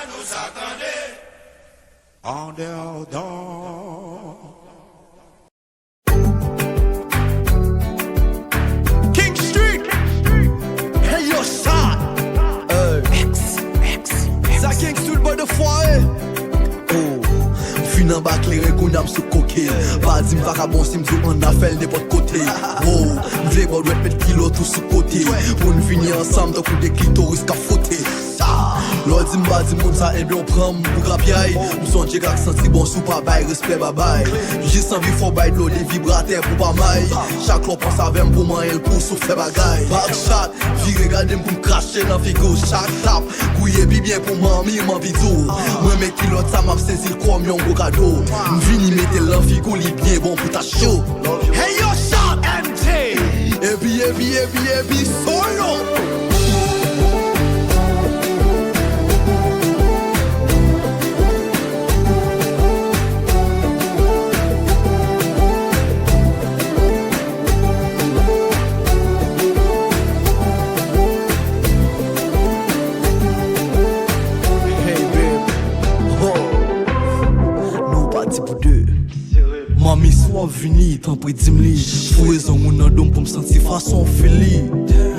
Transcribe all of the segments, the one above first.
nous attendait. En dehors d'or. King Street. Hey yo, shot. Ça King Street boy de foyer. Fin en bas clairé qu'on a sous coquille. Pas dit m'va bon si m'dou en a fait n'importe côté. Oh, m'vle bon doit mettre kilo tout sous côté. Pour nous finir ensemble donc des clitoris qu'a fouté. L'on dit m'ba dit moun ça et bien on prend pour grapiaille. M'songe qu'à senti bon sous pas bail respect bye bye. Juste envie faut bail de l'eau des vibrateurs pour pas maille. Chaque l'on pense avec pour moi elle pour souffler bagaille. Backshot, vie regarder pour cracher dans figure chaque rap. Couiller bien pour mamie m'en vidéo. Moi mes kilotes ça m'a saisi comme un gros cadeau. M'vini mettre l'enfigou li bien bon pour ta show. Hey yo, shot MT. Et puis solo. Mami soit vini, tant pis dis-moi. Faut raison mon nom pour me sentir façon fili.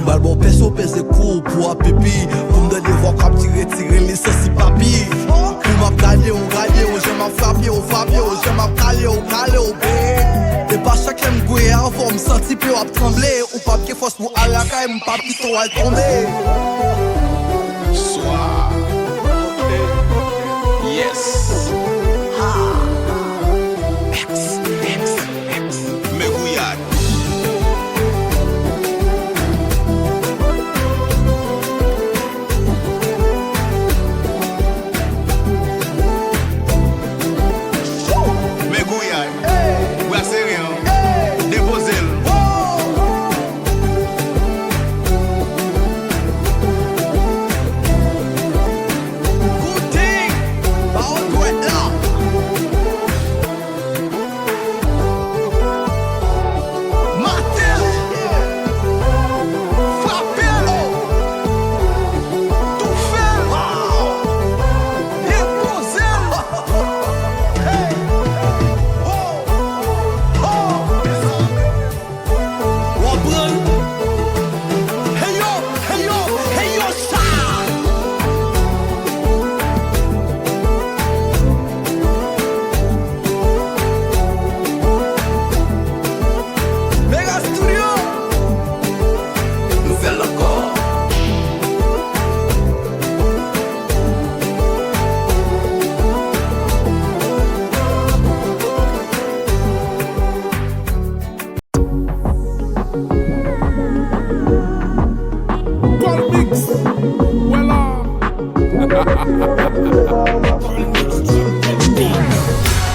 Bal bon perso pèse court pour un pipi. Pour me donner voir cap tirer les sensi papi. Pour m'a gagner, on j'aime à frapper, j'aime à caler, bé. Et pas chacun me gouiller avant, me sentir peu à trembler. Ou pas que force pour aller à la caille, mon papi tout à tomber. Soir. Yes.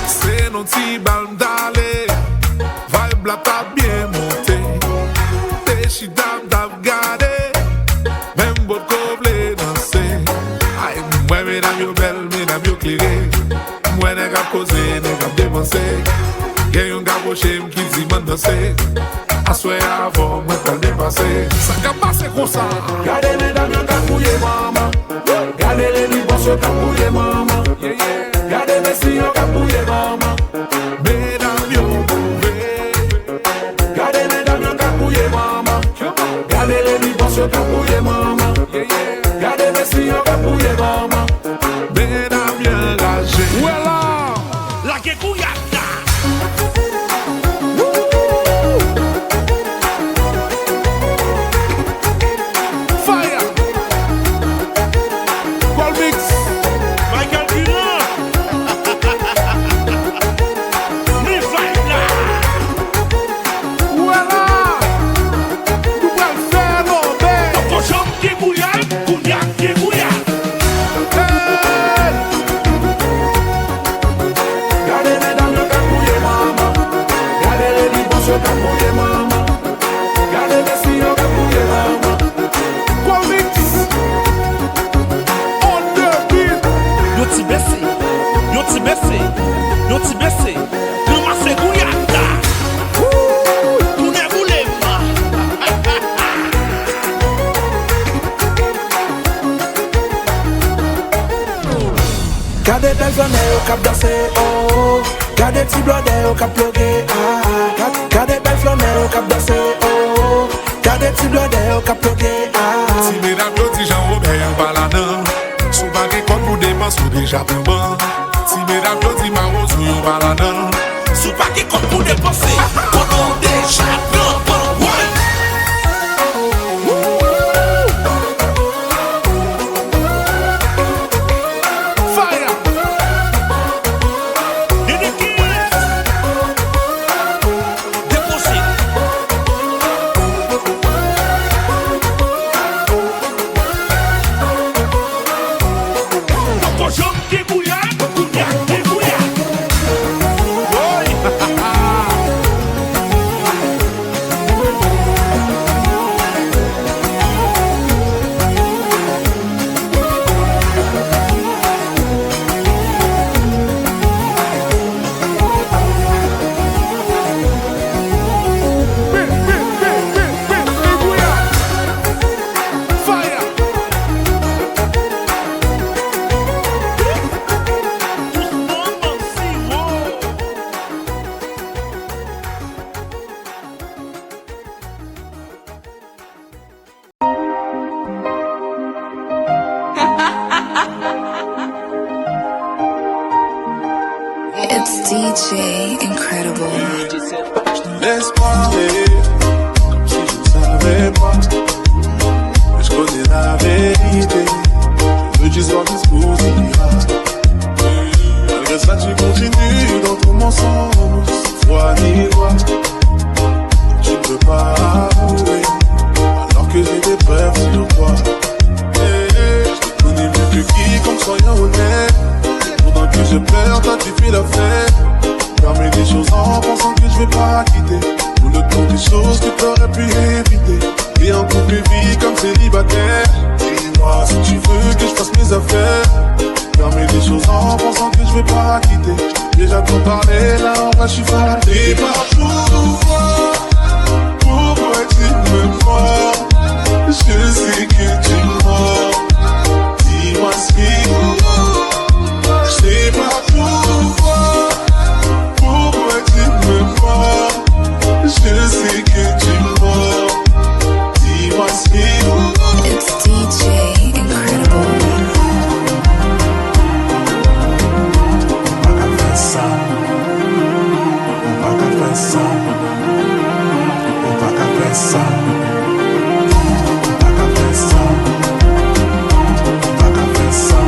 C'est non ti balm d'aller, vibe la t'a bien monté. T'es chi dab gardé, même votre coble dansé. Aïe, moi mesdames yo belle, mesdames yo clairé. Moi n'est qu'à causer, n'est qu'à dépenser. Y'a yon gars poché qui dit man danser. Assoyez avant, moi t'as dépassé. Ça qu'a passé comme ça. Gardez mesdames yo qu'a fouillé maman. Gardez les libres yo qu'a fouillé maman. Gardez mes filles yo qu'a fouillé maman. Mesdames yo bouvé. Gardez mesdames yo qu'a fouillé maman. Gardez les libres yo qu'a fouillé maman. Gardez mes filles yo qu'a fouillé maman. Mesdames bien engagées. Voilà. La que couillata. Gade bel flane yo kap danse, oh. Gade ti blode yo kap plogue, ah. Gade bel flane yo kap danse, oh. Gade ti blode yo kap plogue, ah. Si mesdames yo di Jean-Robert yon baladan, sou bagay kon pou depan sou deja pou ban. Si mesdames yo di Marozou yon baladan, sou bagay kon pou depanse, kon nou deja pou ban. It's DJ Incredible. Laisse parler, comme si je ne savais pas. Mais je connais la vérité. Je veux juste voir jusqu'où ça ira. Malgré ça, tu continues dans ton mensonge, sans foi ni loi. Tu ne peux pas avouer, alors que j'ai des preuves sur toi. Je te connais mieux que quiconque, soyons honnêtes. Pendant que je pleure, toi tu fais la fête. Permets des choses en pensant que je vais pas quitter. Pour le temps des choses que t'aurais pu éviter. Et en couple vie comme célibataire. Dis-moi si tu veux que je fasse mes affaires. Permets des choses en pensant que je vais pas quitter. Déjà trop parlé, là en vrai je suis fatigué. Pas pourquoi tu me mords. Je sais que tu mords. Dis-moi ce qu'il faut. Je sais pas pourquoi tu me mords. Je sais que tu mords. Dis-moi ce qu'il faut. It's DJ Incredible. On va qu'à faire ça. On va qu'à faire ça. On va qu'à faire ça. On va qu'à faire ça. On va qu'à faire ça.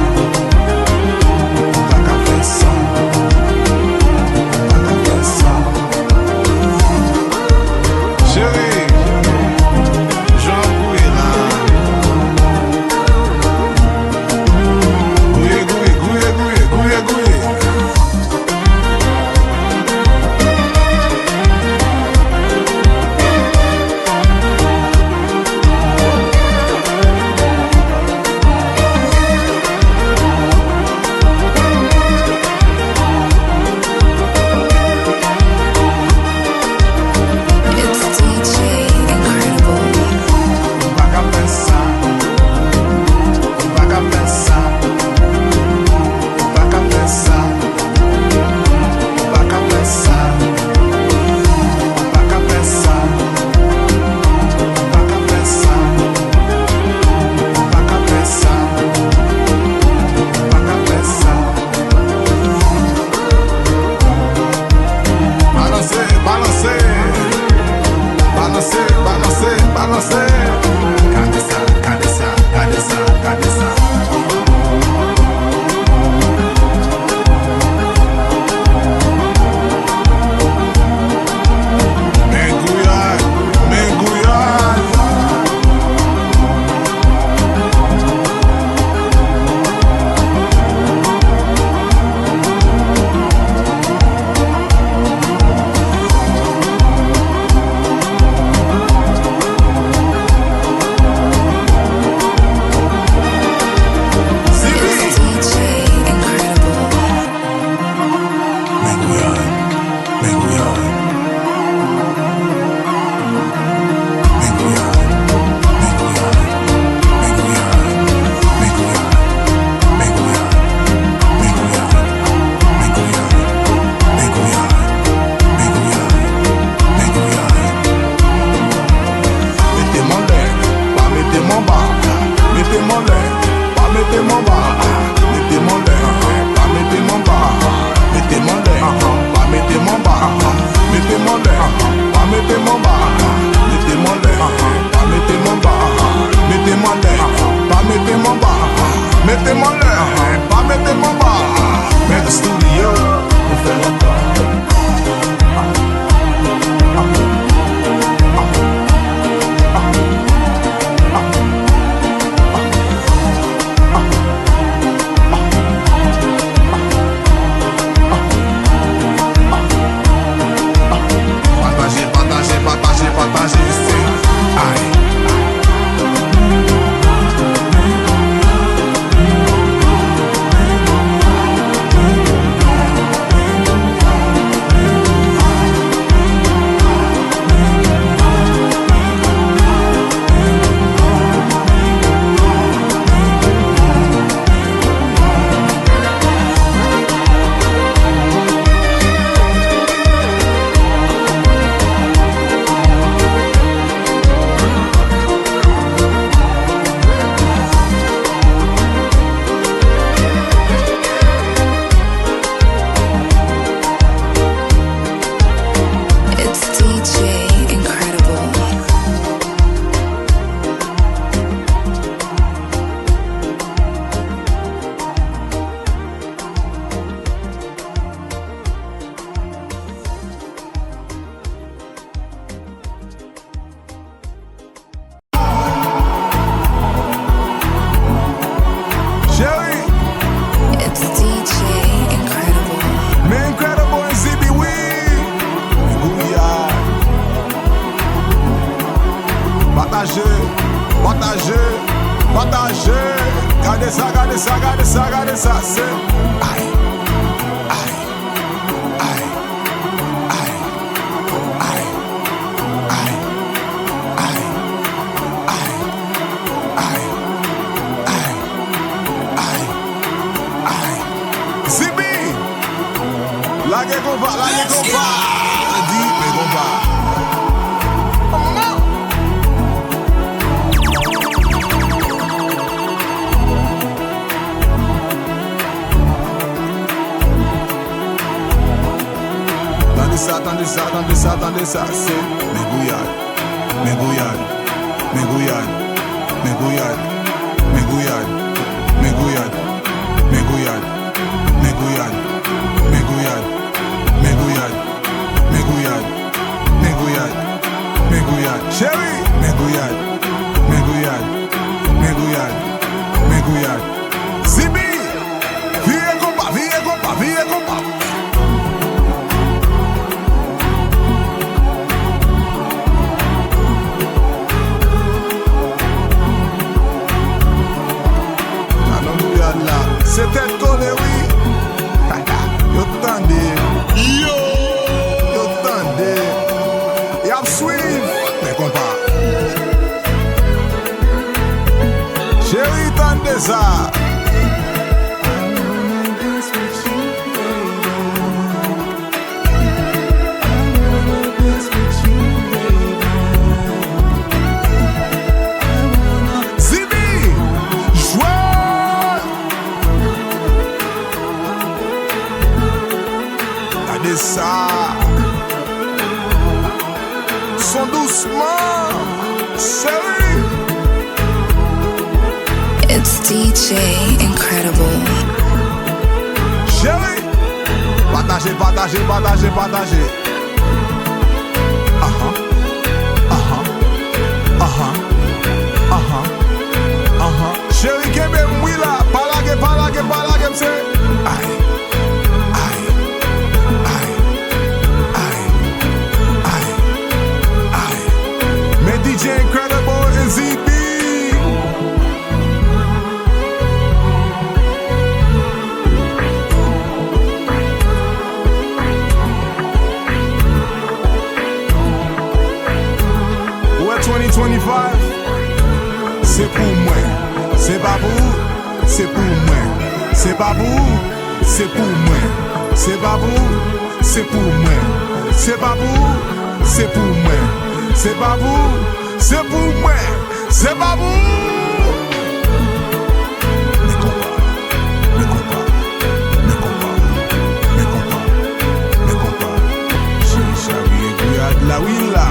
c'est aïe, aïe, aïe, aïe, aïe, aïe, aïe, aïe, aïe, aïe, aïe, aïe. Zibi, la guerre combat, dis mais combat. Attendez ça, c'est mes gouillades, mes gouillades, mes gouillades, mes gouillades, mes gouillades, mes gouillades, mes gouillades, mes gouillades, mes gouillades, mes gouillades, mes gouillades, mes gouillades, mes gouillades, chérie, mes gouillades, mes gouillades, mes gouillades, mes gouillades, Zibi, viens combat, viens combat, viens combat. C'est tête collée, oui. Yo tande. Yo tande. Y'a suivi. Mais compas. Chérie, tande ça. Ça, son doucement, chérie. It's DJ Incredible. Chérie, partagez. Chérie, kebe mwila, palage, m'se. Aïe. DJ Incredible and ZB. Ouais, 2025, c'est pour moi. C'est pas vous, c'est pour moi. C'est pas vous, c'est pour moi. C'est pas vous, c'est pour moi. C'est pas vous, c'est pour moi. C'est pas vous, c'est pour moi, c'est pas vous. Mes compas, chérie, regarde la willa.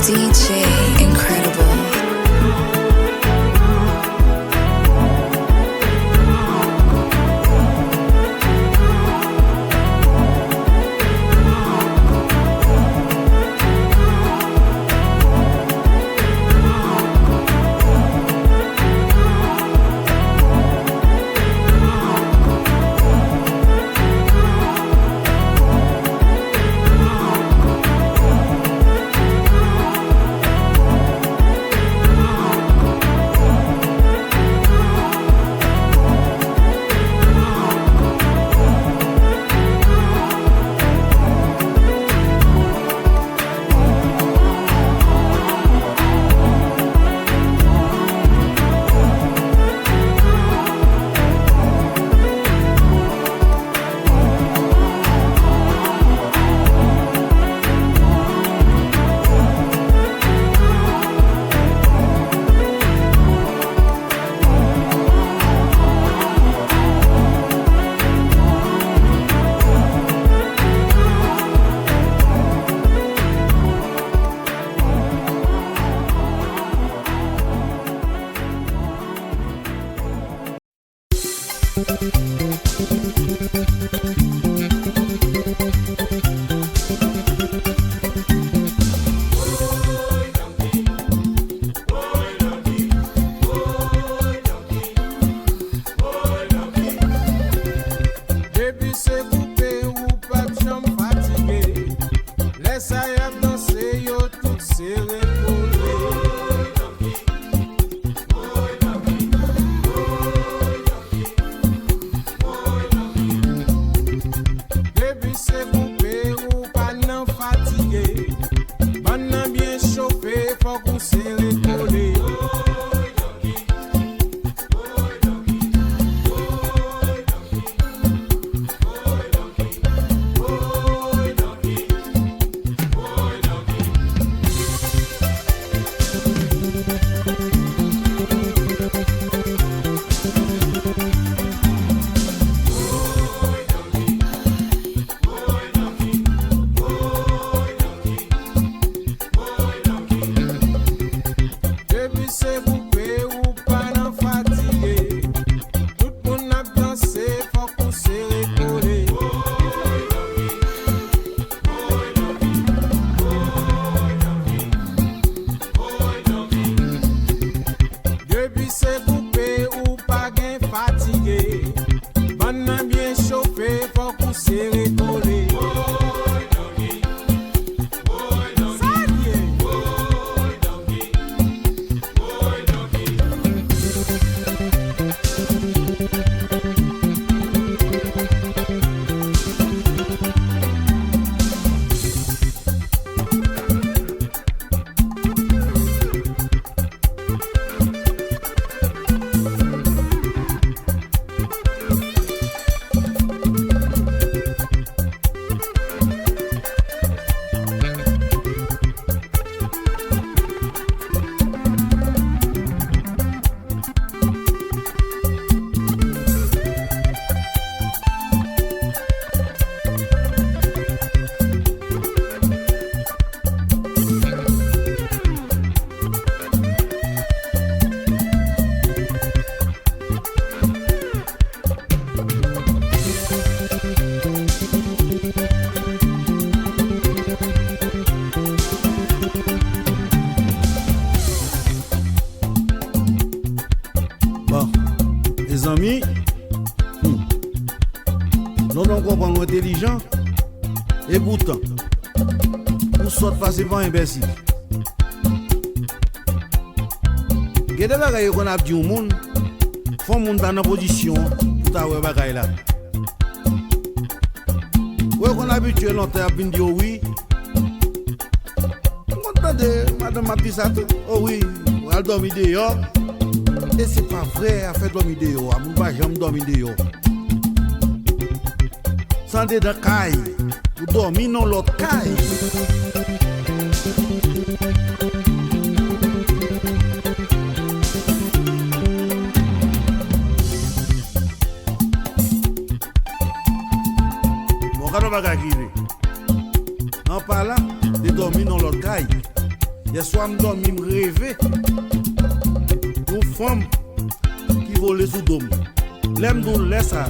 DJ Incredible. mes amis. Nous ne comprenons pas intelligent. Et pourtant, nous sommes passés par imbécile. Il y a des bagailles qu'on a dit au monde. Faut que monde dans position pour t'avoir des bagailles là. Ouais, qu'on a habitué longtemps à dire oui. Madame m'a dit ça tout. Oh oui, elle dormit dehors. Et c'est pas vrai, elle fait dormir dehors. Elle ne va jamais dormir dehors. Sans des cailles. Vous dormez dans l'autre caille. Bon, quand on va gagner. En parlant de dormir dans l'autre caille. Hier soir, je dormais, je rêvais. Une femme qui volait sous dôme. L'aime nous laisse ça.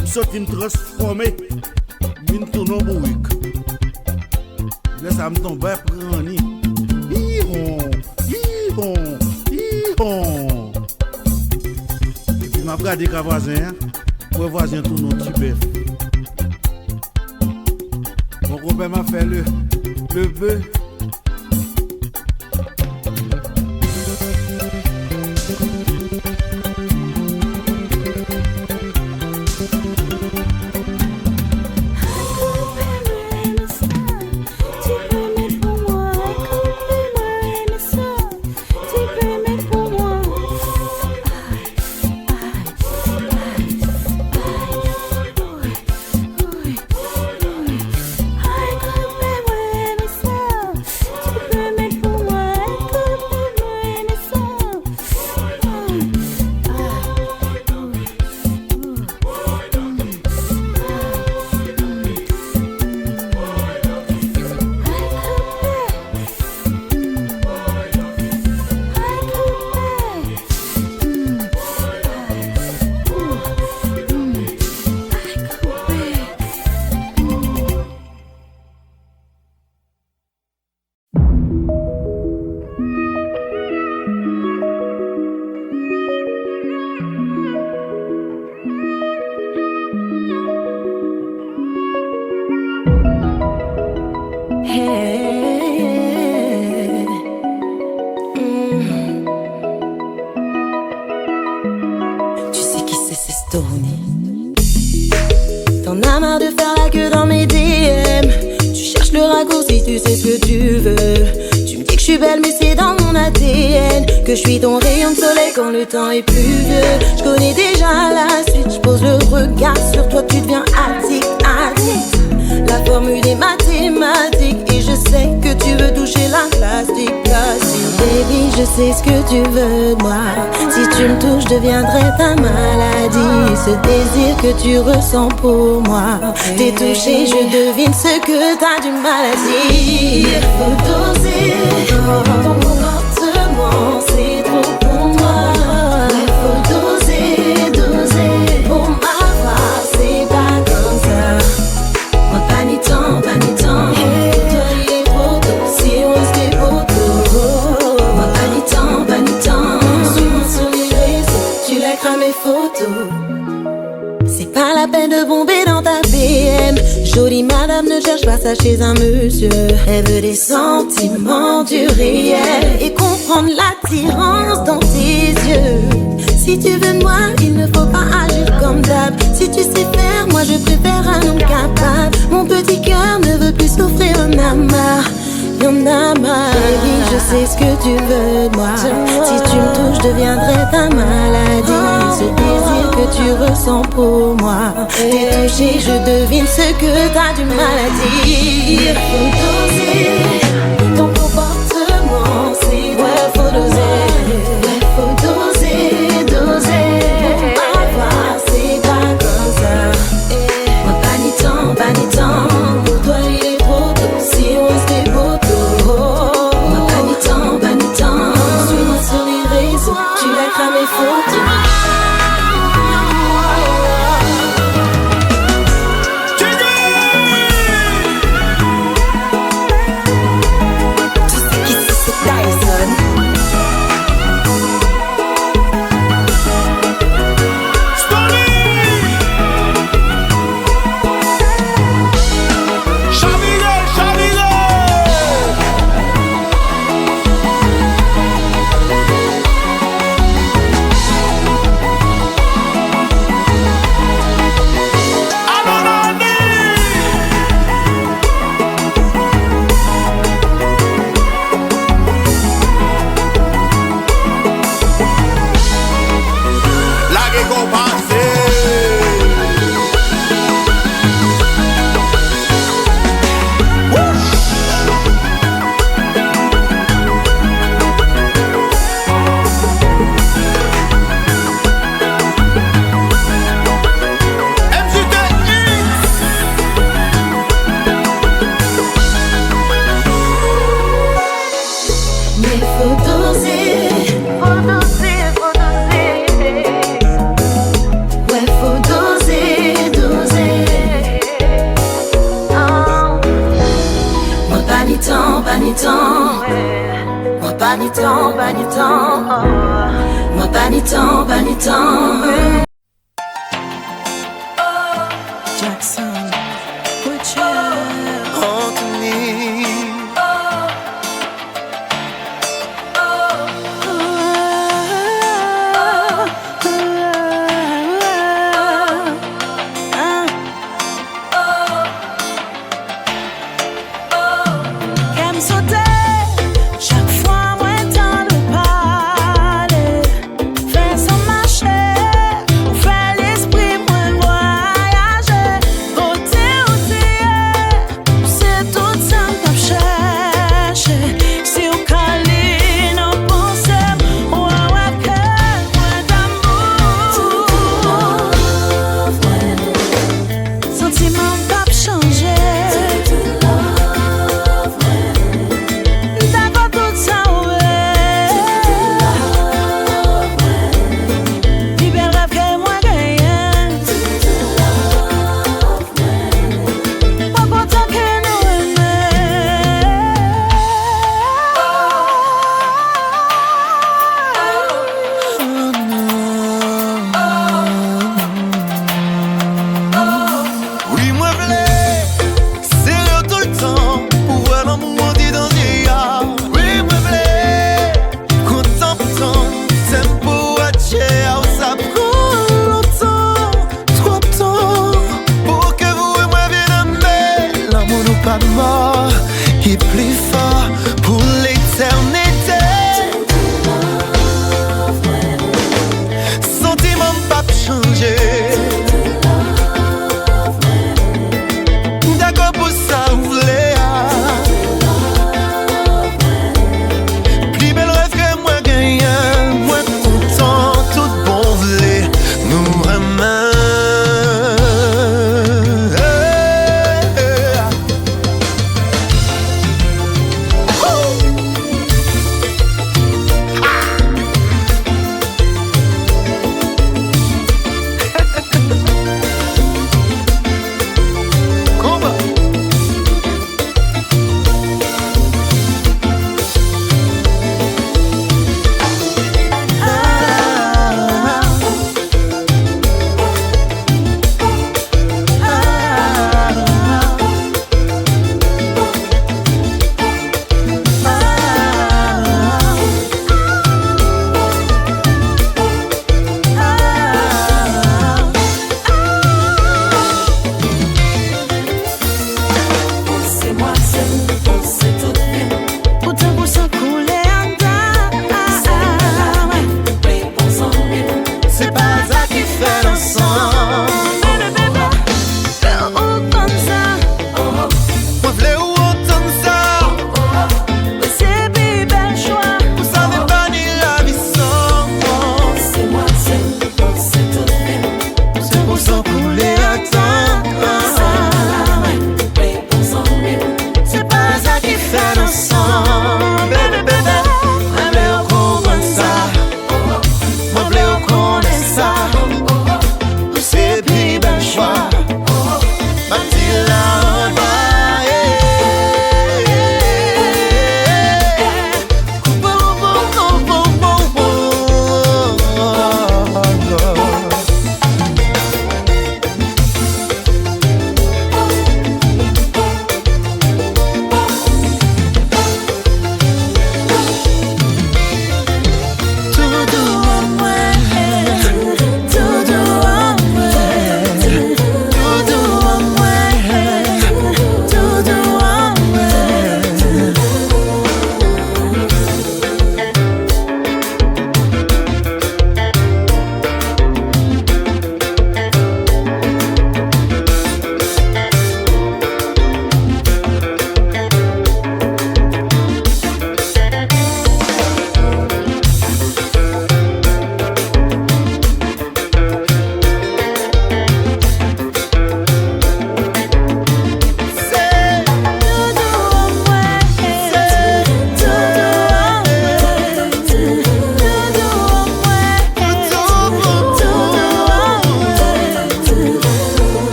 Je suis transformé. Je tourne en bourrique. Laisse ça me tomber à prendre. Hi-hon. Et puis, je m'ai regardé qu'un voisin. Mon voisin tourne un petit bœuf. Mon copain m'a fait le bœuf. T'en as marre de faire la queue dans mes DM. Tu cherches le raccourci, tu sais ce que tu veux. Tu me dis que je suis belle mais c'est dans mon ADN. Que je suis ton rayon de soleil quand le temps est pluvieux. Je connais déjà la suite, je pose le regard sur toi, tu deviens addict. La formule est mathématique et je sais que tu veux toucher la plastique. Baby, je sais ce que tu veux de moi. Si tu me touches, je deviendrai ta maladie. Ce désir que tu ressens pour moi. T'es touché, je devine ce que t'as du mal à dire. Faut doser, ton comportement, c'est trop pour moi. Faut doser, pour m'avoir, c'est pas comme ça. Moi pas ni temps, toi il est trop tôt, si on reste poteaux. Moi pas ni temps, suis-moi sur les réseaux, tu likes mes photos. C'est pas la peine de bomber dans ta BM. Jolie madame ne cherche pas ça chez un monsieur. Elle veut des sentiments du réel et comprendre l'attirance dans tes yeux. Si tu veux de moi, il ne faut pas agir comme d'hab. Si tu sais faire, moi je préfère un homme capable. Mon petit cœur ne veut plus souffrir, y'en a marre. Baby, je sais ce que tu veux de moi. Si tu me touches, je deviendrai ta maladie. Ce désir que tu ressens pour moi. T'es touché, je devine ce que t'as du mal à dire. Faut doser, ton comportement, c'est ouais, faut doser. Ouais, faut doser. Pour m'avoir, c'est pas comme ça. Moi pas ni temps, pour toi il est trop tôt. Si on se déboute. Moi pas ni temps, suis-moi sur les réseaux, tu likes mes photos. longtemps.